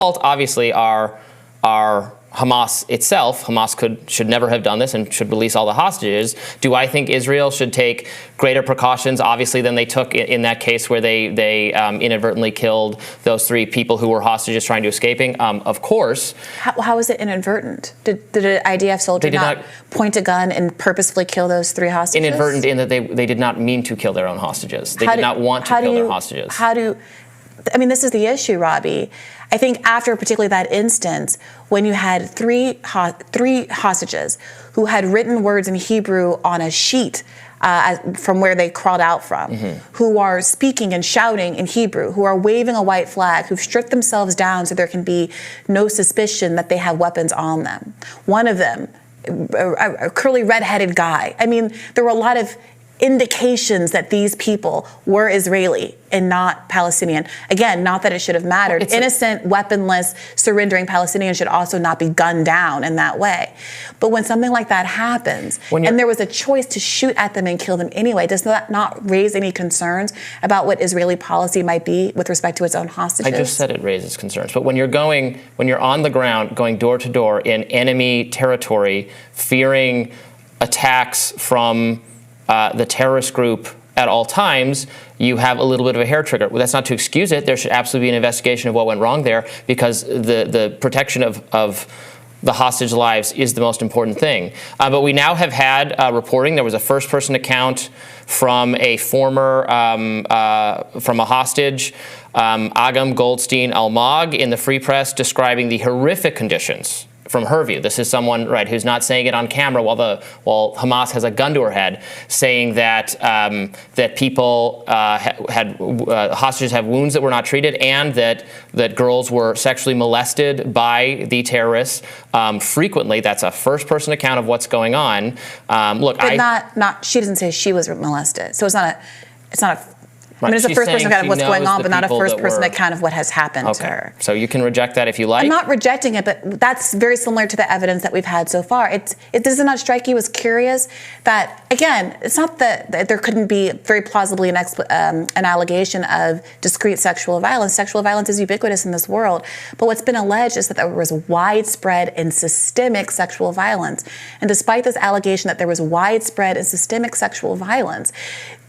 obviously are Hamas itself. Hamas should never have done this and should release all the hostages. Do I think Israel should take greater precautions, obviously, than they took in that case where they inadvertently killed those 3 people who were hostages trying to escaping? Of course. How is it inadvertent? Did an IDF soldier not point a gun and purposefully kill those 3 hostages? Inadvertent in that they did not mean to kill their own hostages. They did not want to kill their hostages. I mean, this is the issue, Robbie. I think after particularly that instance, when you had three hostages who had written words in Hebrew on a sheet from where they crawled out from, who are speaking and shouting in Hebrew, who are waving a white flag, who've stripped themselves down so there can be no suspicion that they have weapons on them. One of them, a curly red-headed guy. I mean, there were a lot of indications that these people were Israeli and not Palestinian. Again, not that it should have mattered. Innocent, weaponless, surrendering Palestinians should also not be gunned down in that way. But when something like that happens, and there was a choice to shoot at them and kill them anyway, does that not raise any concerns about what Israeli policy might be with respect to its own hostages? I just said it raises concerns. But when you're on the ground, going door to door in enemy territory, fearing attacks from the terrorist group at all times, you have a little bit of a hair trigger. Well, that's not to excuse it. There should absolutely be an investigation of what went wrong there, because the protection of the hostage lives is the most important thing. But we now have had reporting. There was a first-person account from a former, from a hostage, Agam Goldstein Almog, in the Free Press, describing the horrific conditions from her view. This is someone, right, who's not saying it on camera while Hamas has a gun to her head, saying that that people hostages have wounds that were not treated, and that girls were sexually molested by the terrorists frequently. That's a first-person account of what's going on. Look, but she doesn't say she was molested, so it's not a. I mean, it's a first-person account of what's going on, but not a first-person account of what has happened to her. So you can reject that if you like. I'm not rejecting it, but that's very similar to the evidence that we've had so far. Does it not strike you as curious that, again, it's not that there couldn't be very plausibly an allegation of discrete sexual violence. Sexual violence is ubiquitous in this world. But what's been alleged is that there was widespread and systemic sexual violence. And despite this allegation that there was widespread and systemic sexual violence,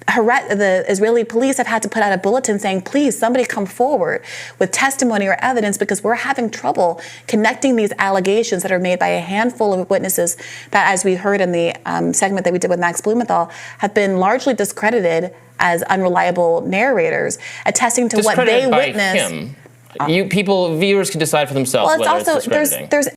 the Israeli police have had to put out a bulletin saying, please, somebody come forward with testimony or evidence, because we're having trouble connecting these allegations that are made by a handful of witnesses that, as we heard in the segment that we did with Max Blumenthal, have been largely discredited as unreliable narrators, attesting to what they witnessed. Viewers can decide for themselves whether it's discrediting. There's